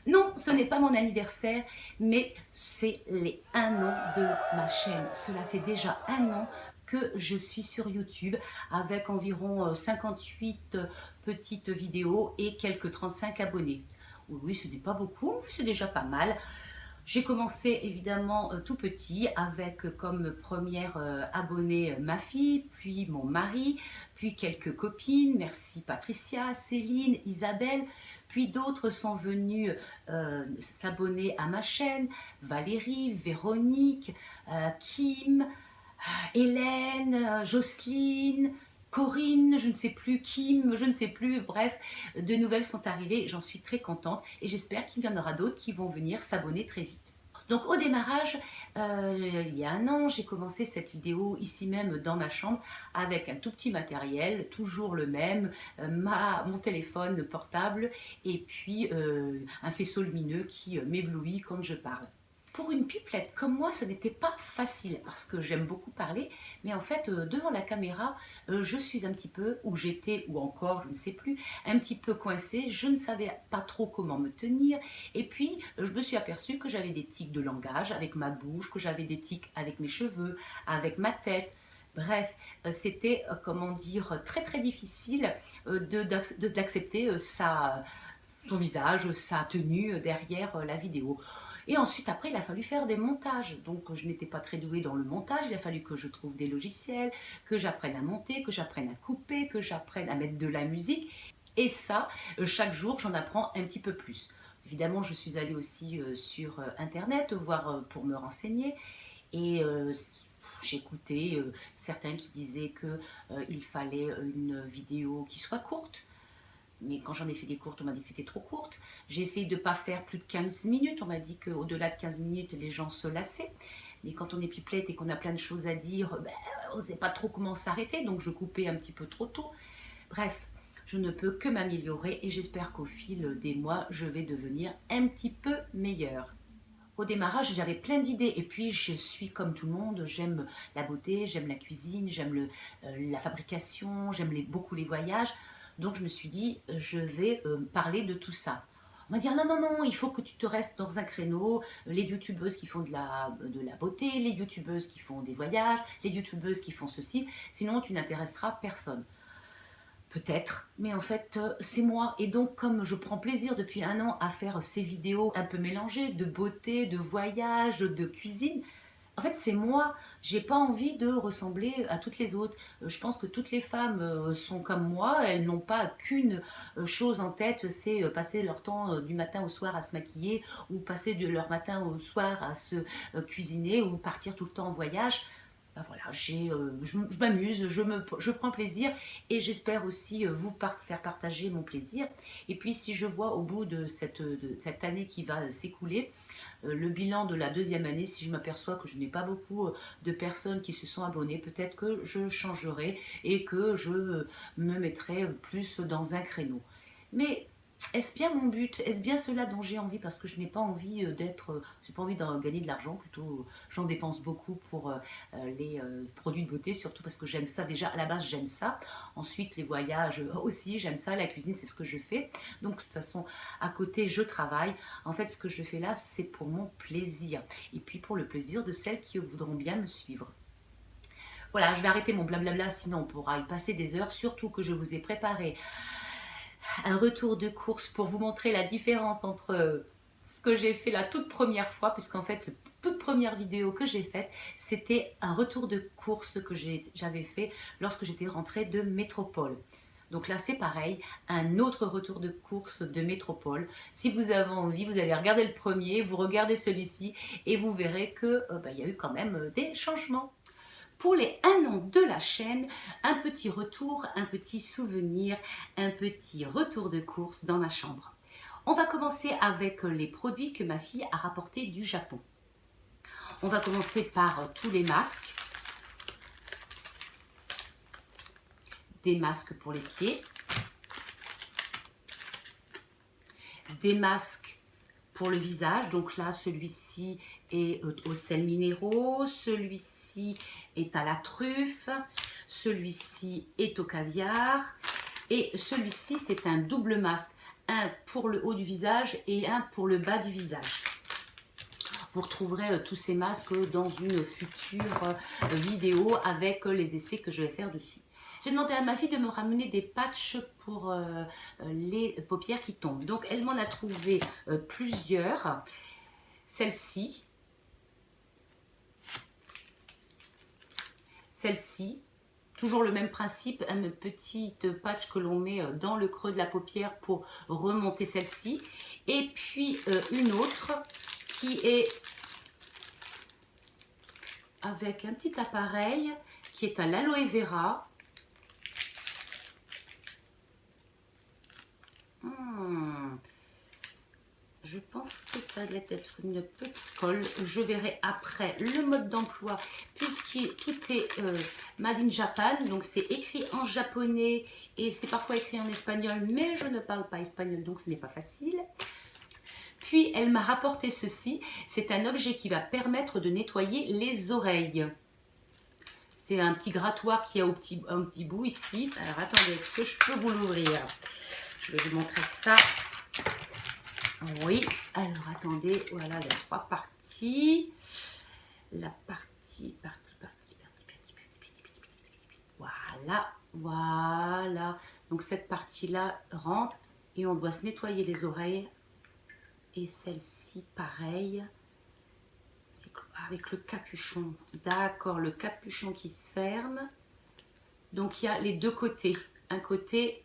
Non, ce n'est pas mon anniversaire, mais c'est les 1 an de ma chaîne. Cela fait déjà 1 an que je suis sur YouTube avec environ 58 petites vidéos et quelques 35 abonnés. Oui, oui, ce n'est pas beaucoup, mais c'est déjà pas mal. J'ai commencé évidemment tout petit avec comme première abonnée ma fille, puis mon mari, puis quelques copines, merci Patricia, Céline, Isabelle, puis d'autres sont venus s'abonner à ma chaîne, Valérie, Véronique, Kim, Hélène, Jocelyne, Corinne, je ne sais plus, Kim, je ne sais plus, bref, de nouvelles sont arrivées, j'en suis très contente et j'espère qu'il y en aura d'autres qui vont venir s'abonner très vite. Donc au démarrage, il y a 1 an, j'ai commencé cette vidéo ici même dans ma chambre avec un tout petit matériel, toujours le même, mon téléphone portable et puis un faisceau lumineux qui m'éblouit quand je parle. Pour une pipelette comme moi, ce n'était pas facile parce que j'aime beaucoup parler, mais en fait, devant la caméra, je suis un petit peu, ou j'étais, ou encore, je ne sais plus, un petit peu coincée. Je ne savais pas trop comment me tenir. Et puis, je me suis aperçue que j'avais des tics de langage avec ma bouche, que j'avais des tics avec mes cheveux, avec ma tête. Bref, c'était, comment dire, très très difficile d'accepter son visage, sa tenue derrière la vidéo. Et ensuite, après, il a fallu faire des montages. Donc, je n'étais pas très douée dans le montage. Il a fallu que je trouve des logiciels, que j'apprenne à monter, que j'apprenne à couper, que j'apprenne à mettre de la musique. Et ça, chaque jour, j'en apprends un petit peu plus. Évidemment, je suis allée aussi sur Internet, voir pour me renseigner. Et j'écoutais certains qui disaient qu'il fallait une vidéo qui soit courte. Mais quand j'en ai fait des courtes, on m'a dit que c'était trop courte. J'ai essayé de ne pas faire plus de 15 minutes. On m'a dit qu'au-delà de 15 minutes, les gens se lassaient. Mais quand on est pipelette et qu'on a plein de choses à dire, ben, on ne sait pas trop comment s'arrêter. Donc je coupais un petit peu trop tôt. Bref, je ne peux que m'améliorer et j'espère qu'au fil des mois, je vais devenir un petit peu meilleure. Au démarrage, j'avais plein d'idées et puis je suis comme tout le monde, j'aime la beauté, j'aime la cuisine, j'aime la fabrication, j'aime beaucoup les voyages. Donc je me suis dit, je vais parler de tout ça. On m'a dit, ah non, non, non, il faut que tu te restes dans un créneau. Les youtubeuses qui font de la beauté, les youtubeuses qui font des voyages, les youtubeuses qui font ceci, sinon tu n'intéresseras personne. Peut-être, mais en fait, c'est moi. Et donc, comme je prends plaisir depuis 1 an à faire ces vidéos un peu mélangées de beauté, de voyage, de cuisine, en fait, c'est moi. J'ai pas envie de ressembler à toutes les autres. Je pense que toutes les femmes sont comme moi. Elles n'ont pas qu'une chose en tête, c'est passer leur temps du matin au soir à se maquiller ou passer de leur matin au soir à se cuisiner ou partir tout le temps en voyage. Ben voilà, je m'amuse, je prends plaisir et j'espère aussi faire partager mon plaisir. Et puis si je vois au bout de cette année qui va s'écouler, le bilan de la 2e année, si je m'aperçois que je n'ai pas beaucoup de personnes qui se sont abonnées, peut-être que je changerai et que je me mettrai plus dans un créneau. Mais est-ce bien mon but? Est-ce bien cela dont j'ai envie? Parce que je n'ai pas envie j'ai pas envie de gagner de l'argent, plutôt j'en dépense beaucoup pour les produits de beauté, surtout parce que j'aime ça déjà, à la base j'aime ça. Ensuite les voyages aussi, j'aime ça, la cuisine c'est ce que je fais. Donc de toute façon, à côté je travaille. En fait ce que je fais là, c'est pour mon plaisir. Et puis pour le plaisir de celles qui voudront bien me suivre. Voilà, je vais arrêter mon blablabla, sinon on pourra y passer des heures, surtout que je vous ai préparé un retour de course pour vous montrer la différence entre ce que j'ai fait la toute première fois, puisqu'en fait, la toute première vidéo que j'ai faite, c'était un retour de course que j'avais fait lorsque j'étais rentrée de métropole. Donc là, c'est pareil, un autre retour de course de métropole. Si vous avez envie, vous allez regarder le premier, vous regardez celui-ci et vous verrez que y a eu quand même des changements. Pour les 1 an de la chaîne, un petit retour, un petit souvenir, un petit retour de course dans ma chambre. On va commencer avec les produits que ma fille a rapportés du Japon. On va commencer par tous les masques. Des masques pour les pieds. Des masques pour le visage, donc là celui-ci est aux sels minéraux, celui-ci est à la truffe, celui-ci est au caviar et celui-ci c'est un double masque, un pour le haut du visage et un pour le bas du visage. Vous retrouverez tous ces masques dans une future vidéo avec les essais que je vais faire dessus. J'ai demandé à ma fille de me ramener des patchs pour les paupières qui tombent. Donc elle m'en a trouvé plusieurs. Celle-ci. Celle-ci. Toujours le même principe, une petite patch que l'on met dans le creux de la paupière pour remonter celle-ci. Et puis une autre qui est avec un petit appareil qui est à l'aloe vera. Je pense que ça doit être une petite colle. Je verrai après le mode d'emploi puisque tout est Made in Japan. Donc c'est écrit en japonais et c'est parfois écrit en espagnol. Mais je ne parle pas espagnol donc ce n'est pas facile. Puis elle m'a rapporté ceci. C'est un objet qui va permettre de nettoyer les oreilles. C'est un petit grattoir qui a un petit bout ici. Alors attendez, est-ce que je peux vous l'ouvrir? Je vais vous montrer ça. Oui, alors attendez, voilà, il y a 3 parties. La partie. Voilà. Donc cette partie-là rentre et on doit se nettoyer les oreilles. Et celle-ci, pareil, c'est avec le capuchon. D'accord, le capuchon qui se ferme. Donc il y a les deux côtés. Un côté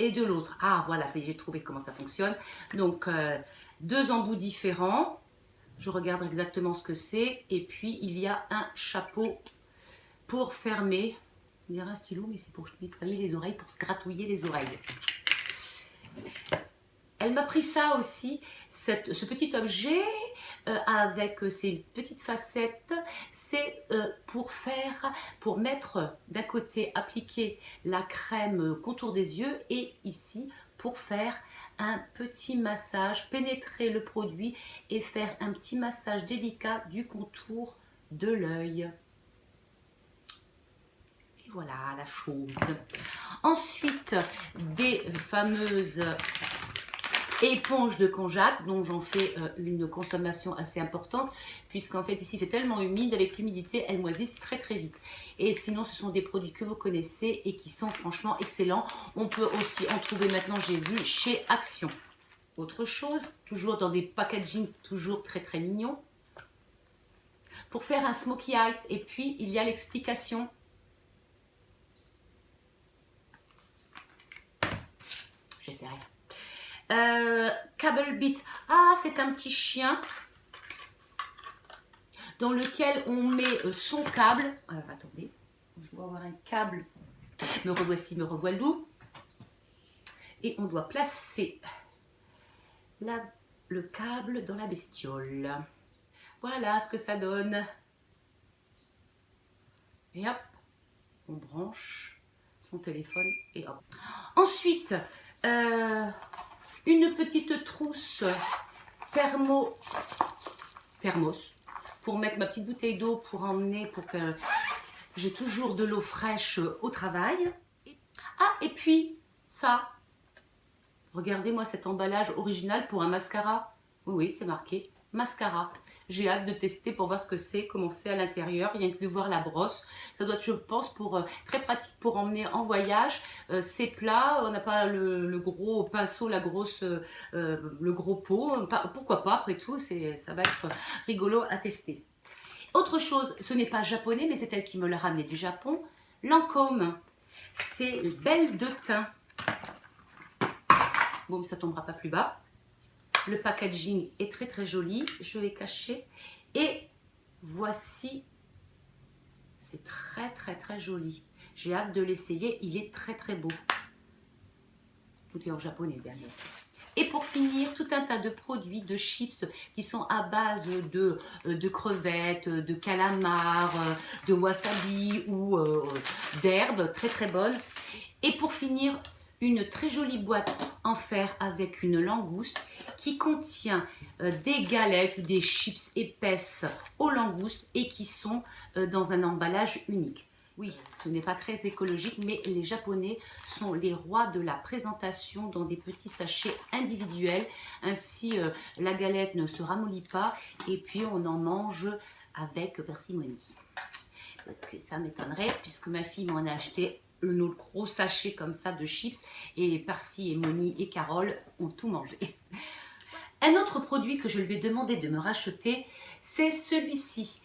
et de l'autre. Ah voilà, j'ai trouvé comment ça fonctionne. Donc 2 embouts différents. Je regarde exactement ce que c'est. Et puis il y a un chapeau pour fermer. Il y a un stylo, mais c'est pour nettoyer les oreilles, pour se gratouiller les oreilles. Elle m'a pris ça aussi, ce petit objet avec ses petites facettes. C'est pour mettre d'un côté, appliquer la crème contour des yeux et ici pour faire un petit massage, pénétrer le produit et faire un petit massage délicat du contour de l'œil. Et voilà la chose. Ensuite, des fameuses éponge de konjac dont j'en fais une consommation assez importante puisqu'en fait ici il fait tellement humide, avec l'humidité elles moisissent très vite. Et sinon ce sont des produits que vous connaissez et qui sont franchement excellents. On peut aussi en trouver maintenant, j'ai vu, chez Action. Autre chose, toujours dans des packaging toujours très mignons, pour faire un smokey eyes. Et puis il y a l'explication. J'essaierai. Cable Bit, c'est un petit chien dans lequel on met son câble. Alors attendez, je dois avoir un câble. Me revoici, me revoilou. Et on doit placer le câble dans la bestiole. Voilà ce que ça donne. Et hop, on branche son téléphone et hop. Ensuite, une petite trousse thermos pour mettre ma petite bouteille d'eau pour emmener, pour que j'ai toujours de l'eau fraîche au travail. Et puis ça, regardez-moi cet emballage original pour un mascara. Oui, c'est marqué mascara. J'ai hâte de tester pour voir ce que c'est, comment c'est à l'intérieur, rien que de voir la brosse. Ça doit être, je pense, très pratique pour emmener en voyage. C'est plat, on n'a pas le gros pinceau, le gros pot. Pourquoi pas, après tout, ça va être rigolo à tester. Autre chose, ce n'est pas japonais, mais c'est elle qui me l'a ramené du Japon. Lancôme, c'est Belle de Teint. Bon, ça tombera pas plus bas. Le packaging est très joli. Je vais cacher. Et voici. C'est très joli. J'ai hâte de l'essayer. Il est très beau. Tout est en japonais derrière. Et pour finir, tout un tas de produits, de chips qui sont à base de crevettes, de calamars, de wasabi ou d'herbes très bonnes. Et pour finir, une très jolie boîte en fer avec une langouste qui contient des galettes ou des chips épaisses aux langoustes et qui sont dans un emballage unique. Oui, ce n'est pas très écologique, mais les Japonais sont les rois de la présentation dans des petits sachets individuels. Ainsi, la galette ne se ramollit pas et puis on en mange avec parcimonie. Parce que ça m'étonnerait puisque ma fille m'en a acheté un autre gros sachet comme ça de chips et Parsi et Moni et Carole ont tout mangé. Un autre produit que je lui ai demandé de me racheter, c'est celui-ci.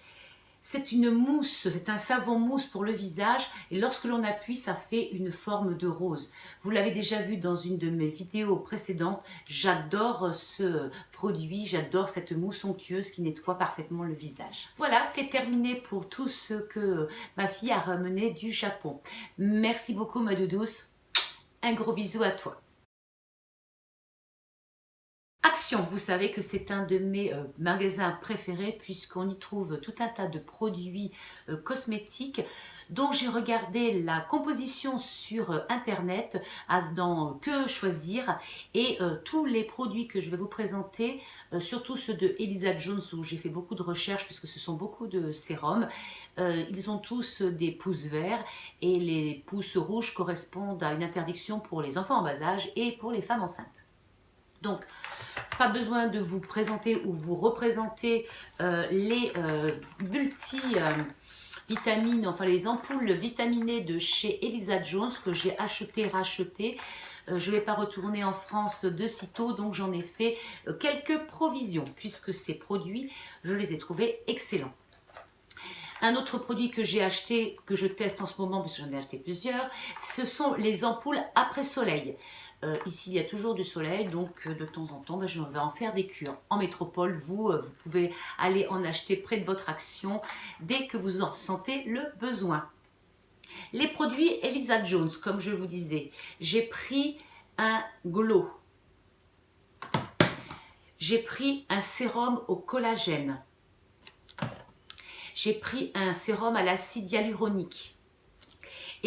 C'est une mousse, c'est un savon mousse pour le visage et lorsque l'on appuie, ça fait une forme de rose. Vous l'avez déjà vu dans une de mes vidéos précédentes, j'adore ce produit, j'adore cette mousse onctueuse qui nettoie parfaitement le visage. Voilà, c'est terminé pour tout ce que ma fille a ramené du Japon. Merci beaucoup ma doudouce, un gros bisou à toi. Action, vous savez que c'est un de mes magasins préférés puisqu'on y trouve tout un tas de produits cosmétiques dont j'ai regardé la composition sur internet dans Que choisir et tous les produits que je vais vous présenter, surtout ceux de Elisa Jones où j'ai fait beaucoup de recherches puisque ce sont beaucoup de sérums, ils ont tous des pouces verts et les pouces rouges correspondent à une interdiction pour les enfants en bas âge et pour les femmes enceintes. Donc, pas besoin de vous présenter ou vous représenter les multivitamines, enfin les ampoules vitaminées de chez Elisa Jones que j'ai racheté. Je ne vais pas retourner en France de sitôt, donc j'en ai fait quelques provisions puisque ces produits, je les ai trouvés excellents. Un autre produit que j'ai acheté, que je teste en ce moment, parce que j'en ai acheté plusieurs, ce sont les ampoules après soleil. Ici, il y a toujours du soleil, donc de temps en temps, je vais en faire des cures. En métropole, vous pouvez aller en acheter près de votre action dès que vous en sentez le besoin. Les produits Elisa Jones, comme je vous disais, j'ai pris un glow. J'ai pris un sérum au collagène. J'ai pris un sérum à l'acide hyaluronique.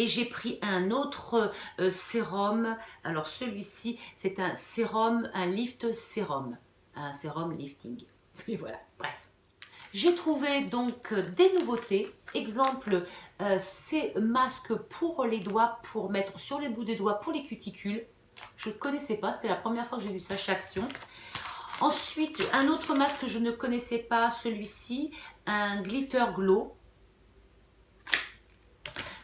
Et j'ai pris un autre sérum, alors celui-ci, c'est un sérum, un lift sérum, un sérum lifting. Et voilà, bref. J'ai trouvé donc des nouveautés, exemple, ces masques pour les doigts, pour mettre sur les bouts des doigts, pour les cuticules. Je ne connaissais pas, c'est la première fois que j'ai vu ça chez Action. Ensuite, un autre masque que je ne connaissais pas, celui-ci, un glitter glow.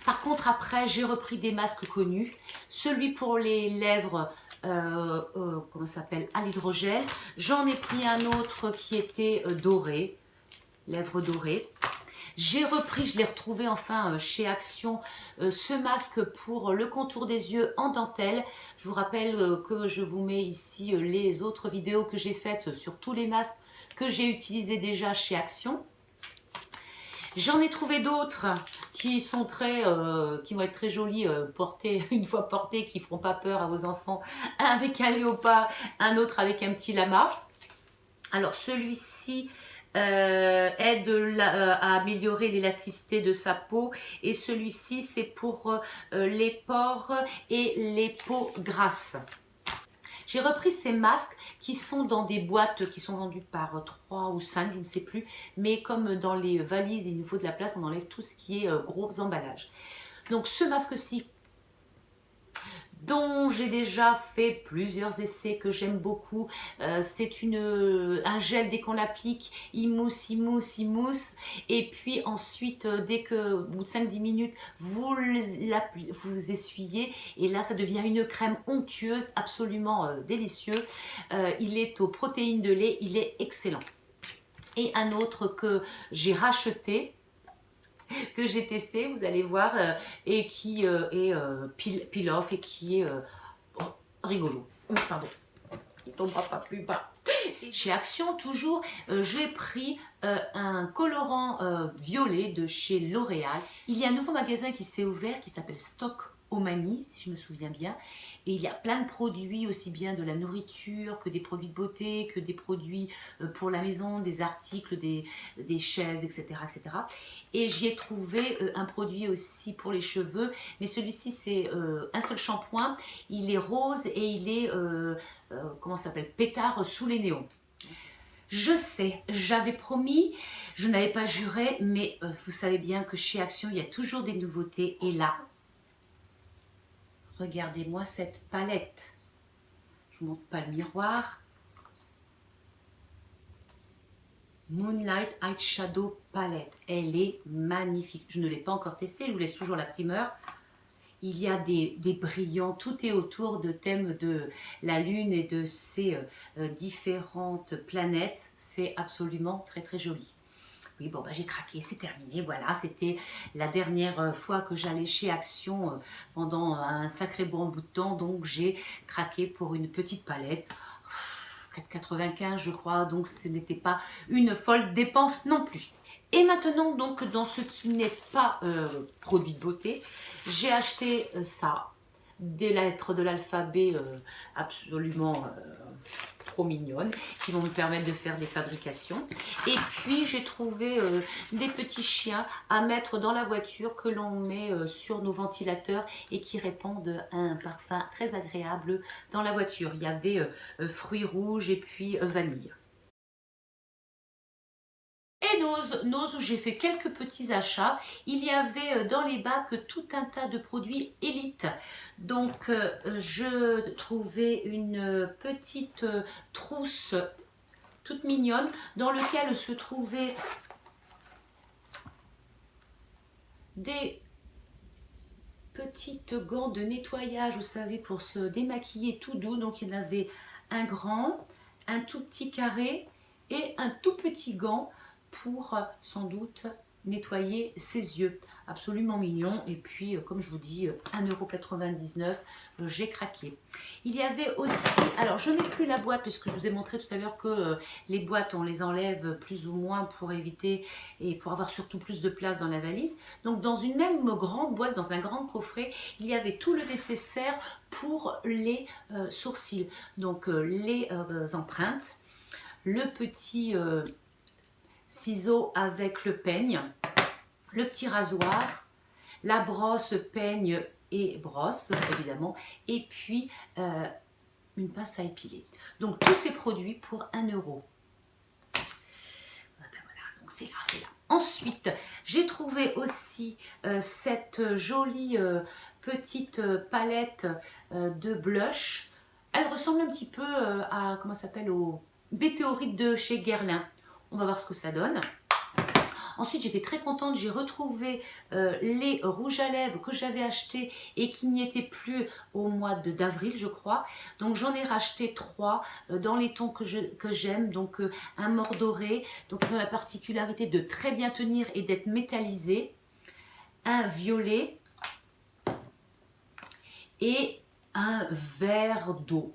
Par contre, après, j'ai repris des masques connus. Celui pour les lèvres, comment ça s'appelle, à l'hydrogel. J'en ai pris un autre qui était doré, lèvres dorées. J'ai repris, je l'ai retrouvé enfin chez Action, ce masque pour le contour des yeux en dentelle. Je vous rappelle que je vous mets ici les autres vidéos que j'ai faites sur tous les masques que j'ai utilisés déjà chez Action. J'en ai trouvé d'autres qui sont qui vont être très jolis portés, une fois portés, qui ne feront pas peur à vos enfants. Un avec un léopard, un autre avec un petit lama. Alors celui-ci aide à améliorer l'élasticité de sa peau et celui-ci c'est pour les pores et les peaux grasses. J'ai repris ces masques qui sont dans des boîtes qui sont vendues par 3 ou 5, je ne sais plus. Mais comme dans les valises, il nous faut de la place, on enlève tout ce qui est gros emballage. Donc ce masque-ci, dont j'ai déjà fait plusieurs essais, que j'aime beaucoup. C'est un gel, dès qu'on l'applique, il mousse, il mousse, il mousse. Et puis ensuite, dès que, au bout de 5-10 minutes, vous essuyez. Et là, ça devient une crème onctueuse, absolument délicieux. Il est aux protéines de lait, il est excellent. Et un autre que j'ai racheté, que j'ai testé, vous allez voir, et qui est peel-off et qui est rigolo. Pardon, il ne tombera pas plus bas. Chez Action, toujours, j'ai pris un colorant violet de chez L'Oréal. Il y a un nouveau magasin qui s'est ouvert qui s'appelle Stock Omani, si je me souviens bien. Et il y a plein de produits, aussi bien de la nourriture que des produits de beauté, que des produits pour la maison, des articles, des chaises, etc. etc. Et j'y ai trouvé un produit aussi pour les cheveux, mais celui-ci c'est un seul shampoing. Il est rose et il est, comment ça s'appelle, pétard sous les néons. Je sais, j'avais promis, je n'avais pas juré, mais vous savez bien que chez Action, il y a toujours des nouveautés. Et là, regardez-moi cette palette. Je vous montre pas le miroir. Moonlight Eyeshadow Palette. Elle est magnifique. Je ne l'ai pas encore testée, je vous laisse toujours la primeur. Il y a des brillants, tout est autour de thèmes de la Lune et de ses différentes planètes. C'est absolument très très joli. Oui, bon, bah, j'ai craqué, c'est terminé, voilà, c'était la dernière fois que j'allais chez Action pendant un sacré bon bout de temps, donc j'ai craqué pour une petite palette, 4,95 je crois, donc ce n'était pas une folle dépense non plus. Et maintenant, donc, dans ce qui n'est pas produit de beauté, j'ai acheté ça, des lettres de l'alphabet absolument trop mignonnes, qui vont me permettre de faire des fabrications. Et puis, j'ai trouvé des petits chiens à mettre dans la voiture que l'on met sur nos ventilateurs et qui répandent un parfum très agréable dans la voiture. Il y avait fruits rouges et puis vanille. Et Nose où j'ai fait quelques petits achats. Il y avait dans les bacs tout un tas de produits Elite. Donc je trouvais une petite trousse toute mignonne dans lequel se trouvaient des petites gants de nettoyage, vous savez, pour se démaquiller tout doux. Donc il y en avait un grand, un tout petit carré et un tout petit gant pour sans doute nettoyer ses yeux. Absolument mignon. Et puis, comme je vous dis, 1,99 €, j'ai craqué. Il y avait aussi, alors je n'ai plus la boîte puisque je vous ai montré tout à l'heure que les boîtes, on les enlève plus ou moins pour éviter et pour avoir surtout plus de place dans la valise. Donc, dans une même grande boîte, dans un grand coffret, il y avait tout le nécessaire pour les sourcils. Donc, les empreintes, le petit ciseau avec le peigne, le petit rasoir, la brosse peigne et brosse évidemment, et puis une pince à épiler. Donc tous ces produits pour 1 €. Ben voilà, donc c'est là, c'est là. Ensuite, j'ai trouvé aussi cette jolie petite palette de blush. Elle ressemble un petit peu à, comment ça s'appelle, au Météorite de chez Guerlain. On va voir ce que ça donne. Ensuite, j'étais très contente, j'ai retrouvé les rouges à lèvres que j'avais achetés et qui n'y étaient plus au mois d'avril, je crois. Donc, j'en ai racheté 3 dans les tons que j'aime. Donc, un mort doré. Donc, ils ont la particularité de très bien tenir et d'être métallisés. Un violet et un vert d'eau.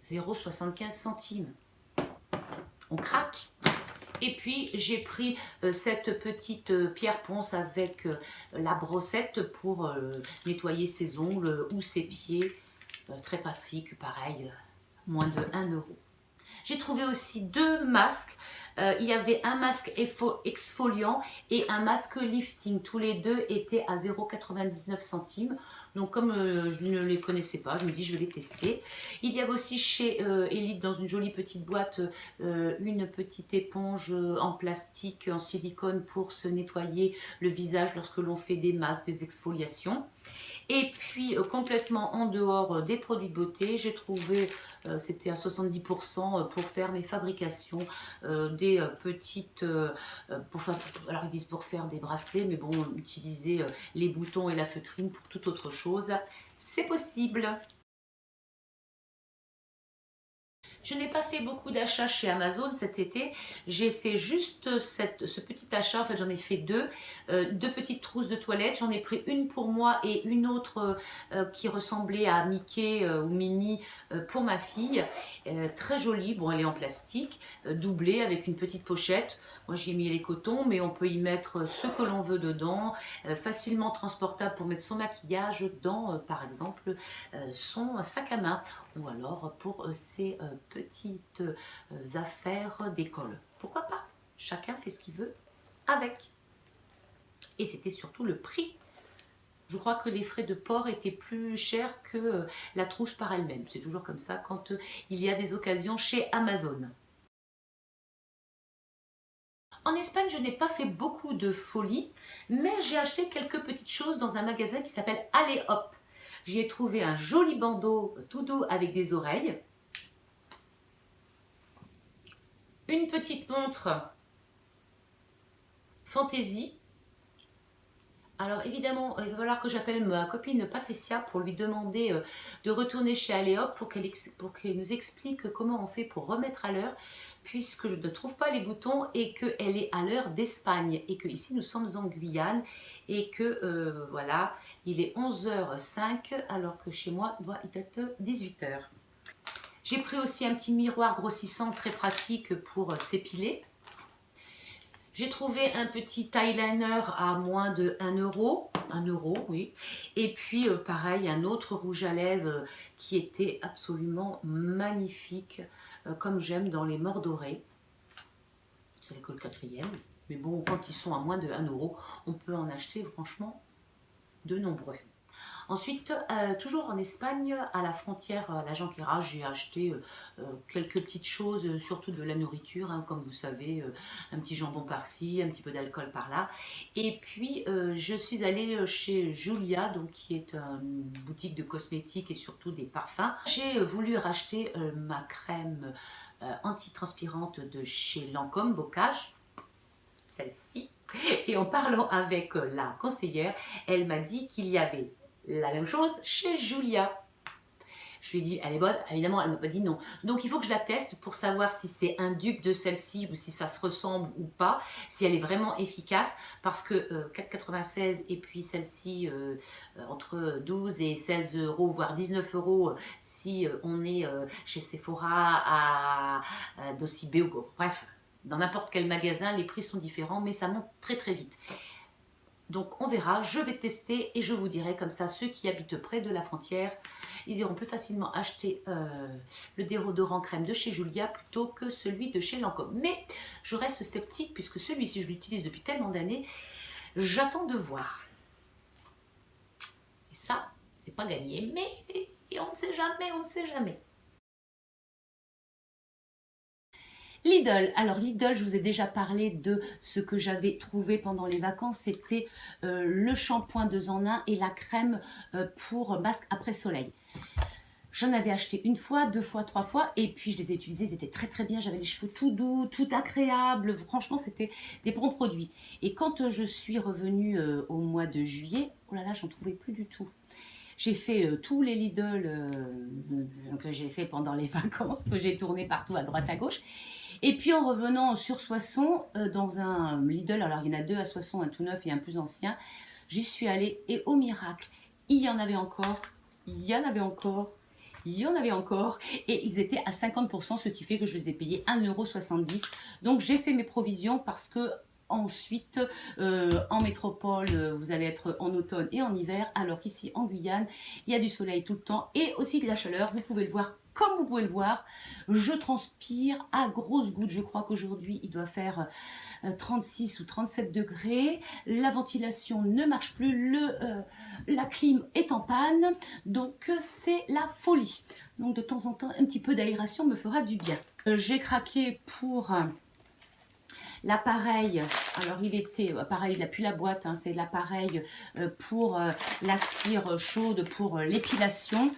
0,75 centimes. On craque. Et puis j'ai pris cette petite pierre ponce avec la brossette pour nettoyer ses ongles ou ses pieds. Très pratique, pareil, moins de 1 €. J'ai trouvé aussi 2 masques. Il y avait un masque exfoliant et un masque lifting. Tous les deux étaient à 0,99 centimes. Donc comme je ne les connaissais pas, je me dis je vais les tester. Il y avait aussi chez Elite dans une jolie petite boîte une petite éponge en plastique, en silicone pour se nettoyer le visage lorsque l'on fait des masques, des exfoliations. Et puis complètement en dehors des produits de beauté, j'ai trouvé, c'était à 70% pour faire mes fabrications, des petites, alors ils disent pour faire des bracelets, mais bon, utiliser les boutons et la feutrine pour toute autre chose, c'est possible. Je n'ai pas fait beaucoup d'achats chez Amazon cet été. J'ai fait juste ce petit achat. En fait, j'en ai fait deux. Deux petites trousses de toilette. J'en ai pris une pour moi et une autre qui ressemblait à Mickey ou Minnie pour ma fille. Très jolie. Bon, elle est en plastique, doublée avec une petite pochette. Moi, j'y ai mis les cotons, mais on peut y mettre ce que l'on veut dedans. Facilement transportable pour mettre son maquillage dans, par exemple, son sac à main. Ou alors pour ses petites affaires d'école. Pourquoi pas? Chacun fait ce qu'il veut avec. Et c'était surtout le prix Je crois que les frais de port étaient plus chers que la trousse par elle-même. C'est toujours comme ça quand il y a des occasions chez Amazon. En Espagne, je n'ai pas fait beaucoup de folie, mais j'ai acheté quelques petites choses dans un magasin qui s'appelle Allez Hop. J'y ai trouvé un joli bandeau tout doux avec des oreilles, une petite montre Fantaisie. Alors évidemment, il va falloir que j'appelle ma copine Patricia pour lui demander de retourner chez Aléop pour qu'elle nous explique comment on fait pour remettre à l'heure, puisque je ne trouve pas les boutons et qu'elle est à l'heure d'Espagne et que ici nous sommes en Guyane et que voilà, il est 11h05 alors que chez moi il doit être 18h. J'ai pris aussi un petit miroir grossissant très pratique pour s'épiler. J'ai trouvé un petit eyeliner à moins de 1 euro. 1 euro, oui. Et puis, pareil, un autre rouge à lèvres qui était absolument magnifique, comme j'aime dans les mordorés. C'est que le 4e. Mais bon, quand ils sont à moins de 1 euro, on peut en acheter franchement de nombreux. Ensuite, toujours en Espagne, à la frontière, à la Jonquera, j'ai acheté quelques petites choses, surtout de la nourriture, hein, comme vous savez, un petit jambon par-ci, un petit peu d'alcool par-là. Et puis, je suis allée chez Julia, donc, qui est une boutique de cosmétiques et surtout des parfums. J'ai voulu racheter ma crème antitranspirante de chez Lancôme Bocage, celle-ci. Et en parlant avec la conseillère, elle m'a dit qu'il y avait la même chose chez Julia. Je lui ai dit, elle est bonne. Évidemment, elle ne m'a pas dit non. Donc, il faut que je la teste pour savoir si c'est un dupe de celle-ci ou si ça se ressemble ou pas, si elle est vraiment efficace. Parce que 4,96 et puis celle-ci entre 12 et 16 euros, voire 19 euros si on est chez Sephora, à Dossy ou bref, dans n'importe quel magasin, les prix sont différents, mais ça monte très très vite. Donc on verra, je vais tester et je vous dirai, comme ça ceux qui habitent près de la frontière, ils iront plus facilement acheter le déodorant crème de chez Julia plutôt que celui de chez Lancôme. Mais je reste sceptique puisque celui-ci je l'utilise depuis tellement d'années, j'attends de voir. Et ça, c'est pas gagné, mais on ne sait jamais, on ne sait jamais. Lidl, alors Lidl, je vous ai déjà parlé de ce que j'avais trouvé pendant les vacances, c'était le shampoing 2 en 1 et la crème pour masque après soleil. J'en avais acheté 1 fois, 2 fois, 3 fois et puis je les ai utilisés, ils étaient très très bien, j'avais les cheveux tout doux, tout agréable, franchement c'était des bons produits. Et quand je suis revenue au mois de juillet, oh là là, j'en trouvais plus du tout. J'ai fait tous les Lidl que j'ai fait pendant les vacances, que j'ai tourné partout à droite à gauche. Et puis en revenant sur Soissons, dans un Lidl, alors il y en a 2 à Soissons, un tout neuf et un plus ancien, j'y suis allée et au miracle, il y en avait encore, il y en avait encore, il y en avait encore et ils étaient à 50%, ce qui fait que je les ai payés 1,70 €. Donc j'ai fait mes provisions parce que ensuite, en métropole, vous allez être en automne et en hiver, alors qu'ici en Guyane, il y a du soleil tout le temps et aussi de la chaleur. Vous pouvez le voir, comme vous pouvez le voir, je transpire à grosses gouttes. Je crois qu'aujourd'hui, il doit faire 36 ou 37 degrés. La ventilation ne marche plus, la clim est en panne, donc c'est la folie. Donc de temps en temps, un petit peu d'aération me fera du bien. J'ai craqué pour l'appareil, alors il était, pareil, il n'a plus la boîte, hein, c'est l'appareil pour la cire chaude pour l'épilation.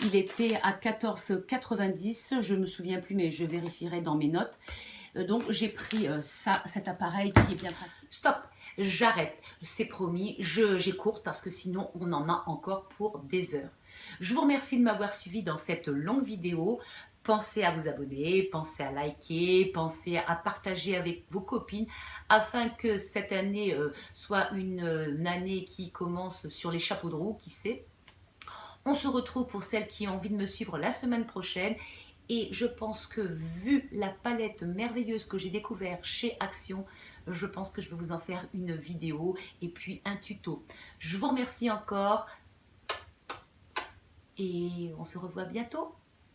Il était à 14,90 €, je ne me souviens plus, mais je vérifierai dans mes notes. Donc j'ai pris cet appareil qui est bien pratique. Stop, j'arrête, c'est promis, j'écourte parce que sinon on en a encore pour des heures. Je vous remercie de m'avoir suivi dans cette longue vidéo. Pensez à vous abonner, pensez à liker, pensez à partager avec vos copines afin que cette année soit une année qui commence sur les chapeaux de roue, qui sait. On se retrouve pour celles qui ont envie de me suivre la semaine prochaine. Et je pense que vu la palette merveilleuse que j'ai découverte chez Action, je pense que je vais vous en faire une vidéo et puis un tuto. Je vous remercie encore et on se revoit bientôt.